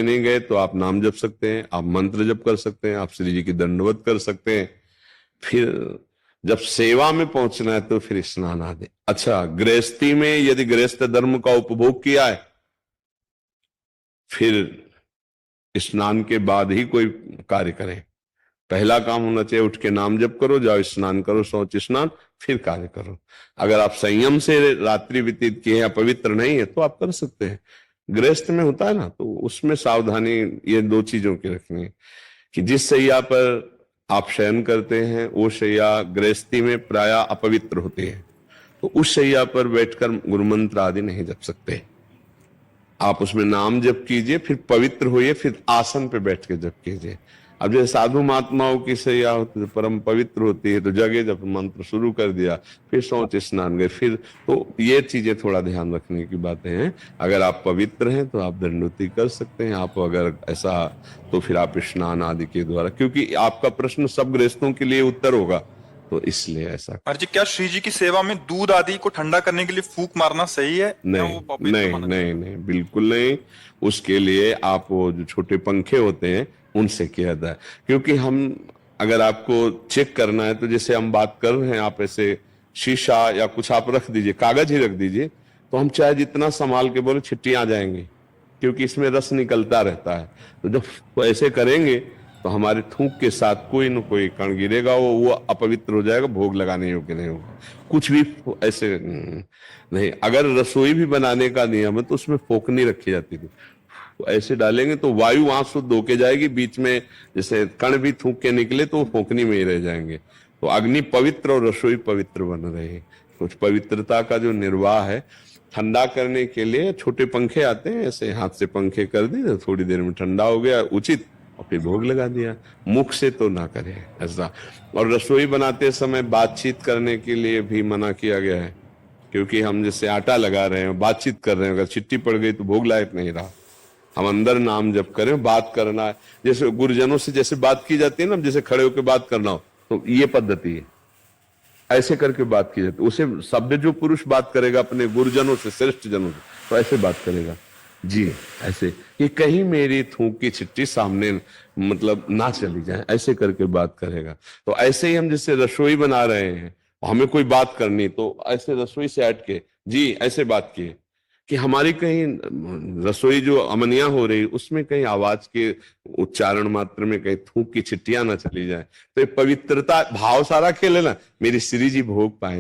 नहीं गए तो आप नाम जप सकते हैं, आप मंत्र जप कर सकते हैं, आप श्री जी की दंडवत कर सकते हैं। फिर जब सेवा में पहुंचना है तो फिर स्नान आदि। अच्छा, गृहस्थी में यदि गृहस्थ धर्म का उपभोग किया है, फिर स्नान के बाद ही कोई कार्य करें। पहला काम होना चाहिए उठ के नाम जप करो, जाओ स्नान करो, शौच स्नान, फिर कार्य करो। अगर आप संयम से रात्रि व्यतीत किए हैं, पवित्र नहीं है, तो आप कर सकते हैं। गृहस्थ में होता है ना, तो उसमें सावधानी ये दो चीजों की रखनी है कि जिस शैया पर आप शयन करते हैं वो शैया गृहस्थी में प्राय अपवित्र होती है, तो उस शैया पर बैठकर गुरुमंत्र आदि नहीं जप सकते। आप उसमें नाम जप कीजिए, फिर पवित्र होइए, फिर आसन पे बैठ के जप कीजिए। अब जैसे साधु महात्माओं की शैया होती है, परम पवित्र होती है, तो जगह जब मंत्र शुरू कर दिया, फिर शौच स्नान गए, फिर तो ये चीजें थोड़ा ध्यान रखने की बातें हैं। अगर आप पवित्र हैं तो आप दंडोती कर सकते हैं, आप अगर ऐसा तो फिर आप स्नान आदि के द्वारा, क्योंकि आपका प्रश्न सब गृहस्थों के लिए उत्तर होगा, तो इसलिए ऐसा। महाराज जी, क्या श्री जी की सेवा में दूध आदि को ठंडा करने के लिए फूंक मारना सही है या नहीं वो पवित्र नहीं माना नहीं नहीं, बिल्कुल नहीं। उसके लिए आप वो जो छोटे पंखे होते हैं उनसे किया जाए, क्योंकि हम अगर आपको चेक करना है तो जैसे हम बात कर रहे हैं, आप ऐसे शीशा या कुछ आप रख दीजिए, कागज ही रख दीजिए, तो हम चाहे जितना संभाल के बोले छिट्टियां आ जाएंगी, क्योंकि इसमें रस निकलता रहता है। तो जब ऐसे करेंगे तो हमारे थूक के साथ कोई न कोई कण गिरेगा, वो अपवित्र हो जाएगा, भोग लगाने योग्य नहीं होगा। कुछ भी ऐसे नहीं। अगर रसोई भी बनाने का नियम है तो उसमें फोकनी रखी जाती थी, तो ऐसे डालेंगे तो वायु वहां शुद्ध होके जाएगी, बीच में जैसे कण भी थूक के निकले तो वो फोकनी में ही रह जाएंगे। तो अग्नि पवित्र और रसोई पवित्र बन रही। कुछ पवित्रता का जो निर्वाह है, ठंडा करने के लिए छोटे पंखे आते हैं, ऐसे हाथ से पंखे कर दिए, थोड़ी देर में ठंडा हो गया उचित, और फिर भोग लगा दिया। मुख से तो ना करें ऐसा। और रसोई बनाते समय बातचीत करने के लिए भी मना किया गया है, क्योंकि हम जैसे आटा लगा रहे हैं, बातचीत कर रहे हैं, अगर चिट्टी पड़ गई तो भोग लायक नहीं रहा। हम अंदर नाम जप करें, बात करना है, जैसे गुरुजनों से जैसे बात की जाती है ना, जैसे खड़े होकर बात करना हो, तो ये पद्धति है, ऐसे करके बात की जाती है। उसे सभ्य जो पुरुष बात करेगा अपने गुरुजनों से, श्रेष्ठ जनों से, तो ऐसे बात करेगा जी, ऐसे कि कहीं मेरी थूक की छिट्टी सामने मतलब ना चली जाए, ऐसे करके बात करेगा। तो ऐसे ही हम जैसे रसोई बना रहे हैं, हमें कोई बात करनी, तो ऐसे रसोई से हट के जी ऐसे बात किए, कि हमारी कहीं रसोई जो अमनिया हो रही उसमें कहीं आवाज के उच्चारण मात्र में कहीं थूक की छिट्टियां ना चली जाए। तो ये पवित्रता भाव सारा खेले ना, मेरी श्री जी भोग पाए।